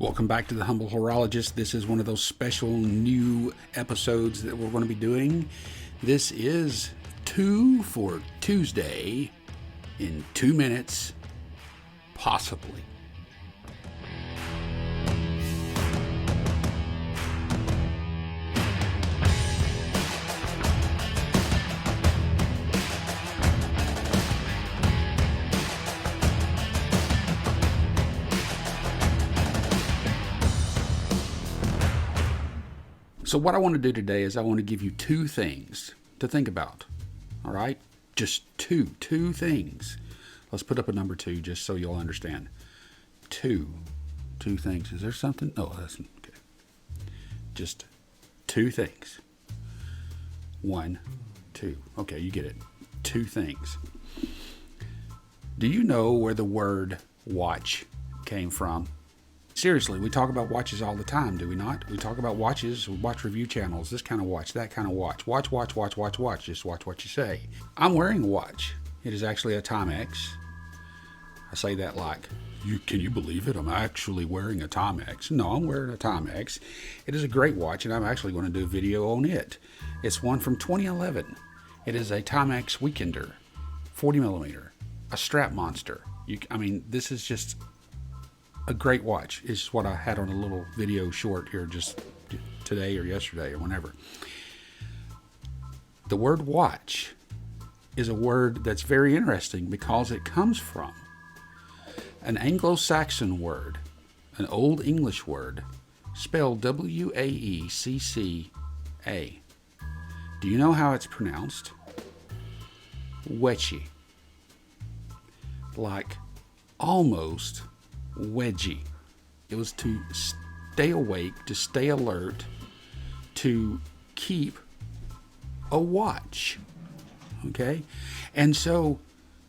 Welcome back to the Humble Horologist. This is one of those special new episodes that we're going to be doing. This is 2 for Tuesday in 2 minutes, possibly. So what I want to do today is I want to give you 2 things to think about. All right? Just two things. Let's put up a number 2 just so you'll understand. Two things. Is there something? Oh, that's okay. Just 2 things. 1, 2. Okay, you get it. 2 things. Do you know where the word watch came from? Seriously, we talk about watches all the time, do we not? We talk about watches, we watch review channels, this kind of watch, that kind of watch. Watch. Just watch what you say. I'm wearing a watch. It is actually a Timex. I say that like, can you believe it? I'm actually wearing a Timex. No, I'm wearing a Timex. It is a great watch, and I'm actually going to do a video on it. It's one from 2011. It is a Timex Weekender, 40 millimeter, a strap monster. This is just a great watch. It's what I had on a little video short here just today or yesterday or whenever. The word watch is a word that's very interesting because it comes from an Anglo-Saxon word, an Old English word, spelled W-A-E-C-C-A. Do you know how it's pronounced? Wedgy. Like almost Wedgy. It was to stay awake, to stay alert, to keep a watch. Okay? And so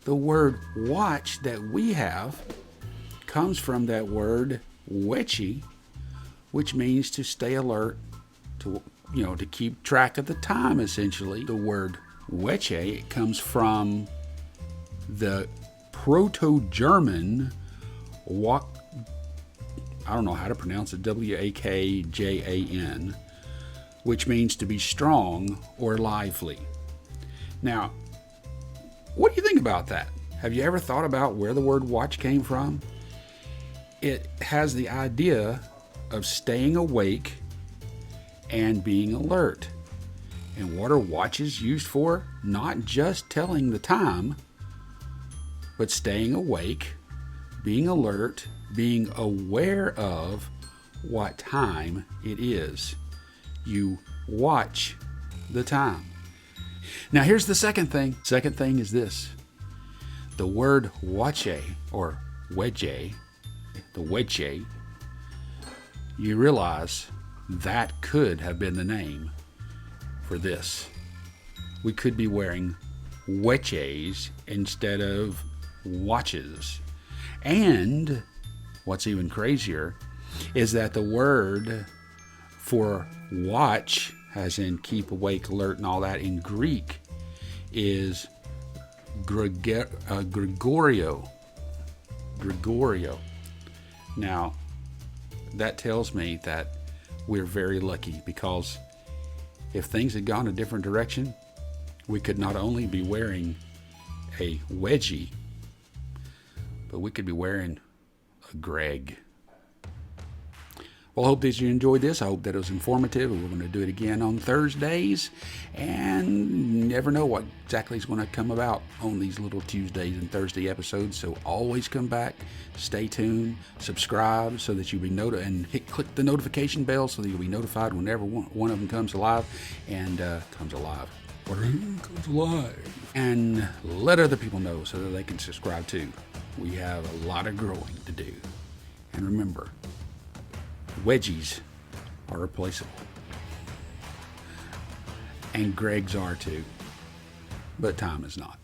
the word watch that we have comes from that word wedgy, which means to stay alert, to keep track of the time, essentially. The word weche comes from the Proto-German I don't know how to pronounce it, W-A-K-J-A-N, which means to be strong or lively. Now, what do you think about that? Have you ever thought about where the word watch came from? It has the idea of staying awake and being alert. And what are watches used for? Not just telling the time, but staying awake, being alert, being aware of what time it is. You watch the time. Now here's the second thing. Second thing is this. The word wache or wedge, the wedge, you realize that could have been the name for this. We could be wearing wedges instead of watches. And what's even crazier is that the word for watch, as in keep awake, alert, and all that, in Greek is Gregorio. Now, that tells me that we're very lucky, because if things had gone a different direction, we could not only be wearing a wedgie, but we could be wearing a Greg. Well, I hope that you enjoyed this. I hope that it was informative. We're going to do it again on Thursdays, and you never know what exactly is going to come about on these little Tuesdays and Thursday episodes. So always come back, stay tuned, subscribe so that you'll be notified, and click the notification bell so that you'll be notified whenever one of them comes alive and comes alive. And let other people know so that they can subscribe too. We have a lot of growing to do. And remember, wedgies are replaceable. And Greg's are too. But time is not.